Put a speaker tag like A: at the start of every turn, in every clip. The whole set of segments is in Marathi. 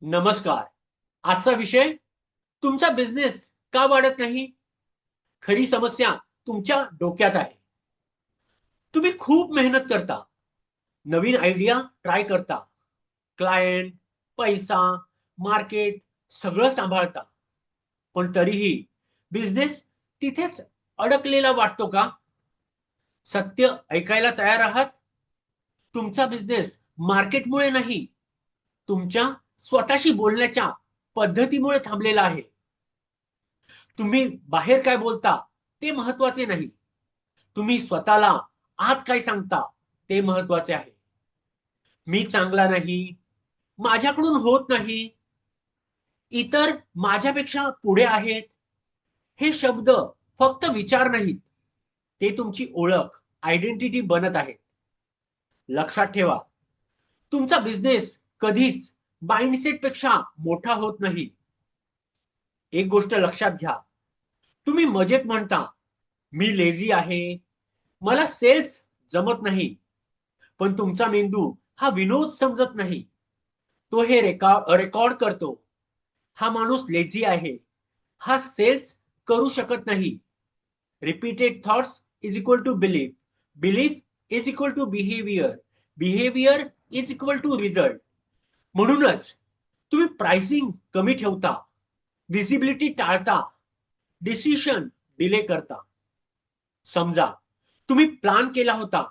A: नमस्कार. आजचा विषय तुमचा बिझनेस का वाढत नाही? खरी समस्या तुमच्या डोक्यात आहे. तुम्ही खूप मेहनत करता, नवीन आयडिया ट्राय करता, क्लायंट, पैसा, मार्केट सगळं सांभाळता. पण तरीही बिझनेस तिथेच अडकलेला वाटतो का? सत्य ऐकायला तयार आहात? तुमचा बिझनेस मार्केटमुळे नाही, तुमच्या स्वतःशी बोलण्याच्या पद्धतीमुळे थांबलेला आहे. तुम्ही बाहेर काय बोलता ते महत्वाचे नाही. तुम्ही स्वतःला आत काय सांगता ते महत्वाचे आहे. मी चांगला नाही, माझ्याकडून होत नाही, इतर माझ्यापेक्षा पुढे आहेत. हे शब्द फक्त विचार नाहीत, ते तुमची ओळख, आयडेंटिटी बनत आहेत. लक्षात ठेवा, तुमचा बिझनेस कधीच माइंडसेट पेक्षा मोठा होत नाही. एक गोष्ट लक्षात घ्या, तुम्ही मजेत म्हणता, मी लेझी आहे, मला सेल्स जमत नाही, पण तुमचा मेंदू हा विनोद समजत नाही. तो हे रेकॉर्ड करतो. हा माणूस लेझी आहे, हा सेल्स करू शकत नाही. Repeated thoughts is equal to belief, belief is equal to behaviour, behaviour is equal to result. म्हणूनच तुम्ही प्राइसिंग कमी ठेवता, विजिबिलिटी टाळता, डिसिशन डिले करता. समजा तुम्ही प्लान केला होता,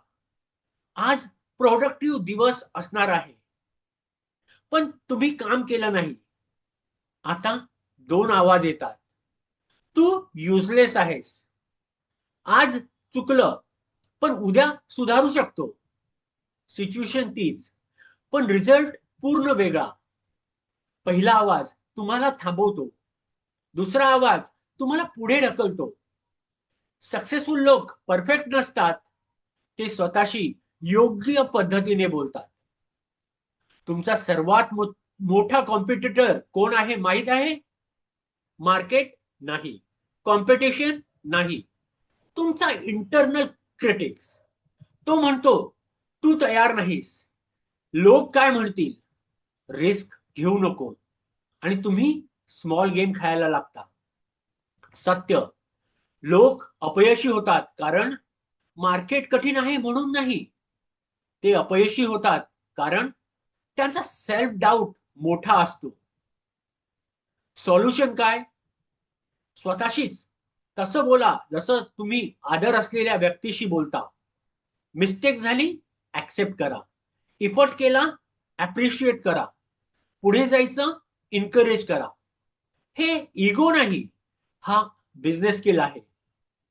A: आज प्रोडक्टिव्ह दिवस असणार आहे, पण तुम्ही काम केलं नाही. आता दोन आवाज येतात, तू युजलेस आहेस. आज चुकलं, पण उद्या सुधारू शकतो. सिच्युएशन तीच, पण रिझल्ट पूर्ण वेगळा. पहिला आवाज तुम्हाला थांबवतो, दुसरा आवाज तुम्हाला पुढे ढकलतो. सक्सेसफुल लोक परफेक्ट नसतात, ते स्वतःशी योग्य पद्धतीने बोलतात. तुमचा सर्वात मोठा कॉम्पिटिटर कोण आहे माहित आहे? मार्केट नाही, कॉम्पिटिशन नाही, तुमचा इंटरनल क्रिटिक्स. तो म्हणतो, तू तयार नाहीस, लोक काय म्हणतील, रिस्क घेऊ नको, आणि तुम्ही स्मॉल गेम खेळायला लागता. सत्य, लोक अपयशी होतात कारण मार्केट कठीण आहे म्हणून नाही. ते अपयशी होतात कारण त्यांचा सेल्फ डाऊट मोठा असतो. सॉल्युशन काय? स्वतःशीच तसं बोला जसं तुम्ही आदर असलेल्या व्यक्तीशी बोलता. मिस्टेक झाली, ऍक्सेप्ट करा. इफर्ट केला, अप्रिशिएट करा. पुढे जायचं, इन्करेज करा. हे इगो नाही, हा बिझनेस स्किल आहे.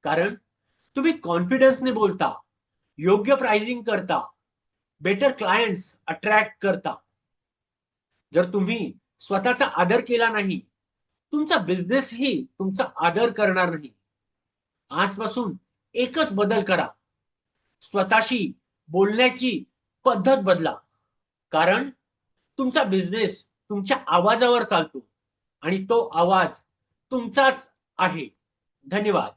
A: कारण तुम्ही कॉन्फिडन्सने बोलता, योग्य प्राइसिंग करता, बेटर क्लायंट्स अट्रॅक्ट करता. जर तुम्ही स्वतःचा आदर केला नाही, तुमचा बिझनेसही तुमचा आदर करणार नाही. आजपासून एकच बदल करा, स्वतःशी बोलण्याची पद्धत बदला. कारण तुमचा बिझनेस तुमच्या आवाजावर चालतो, आणि तो आवाज तुमचाच आहे. धन्यवाद.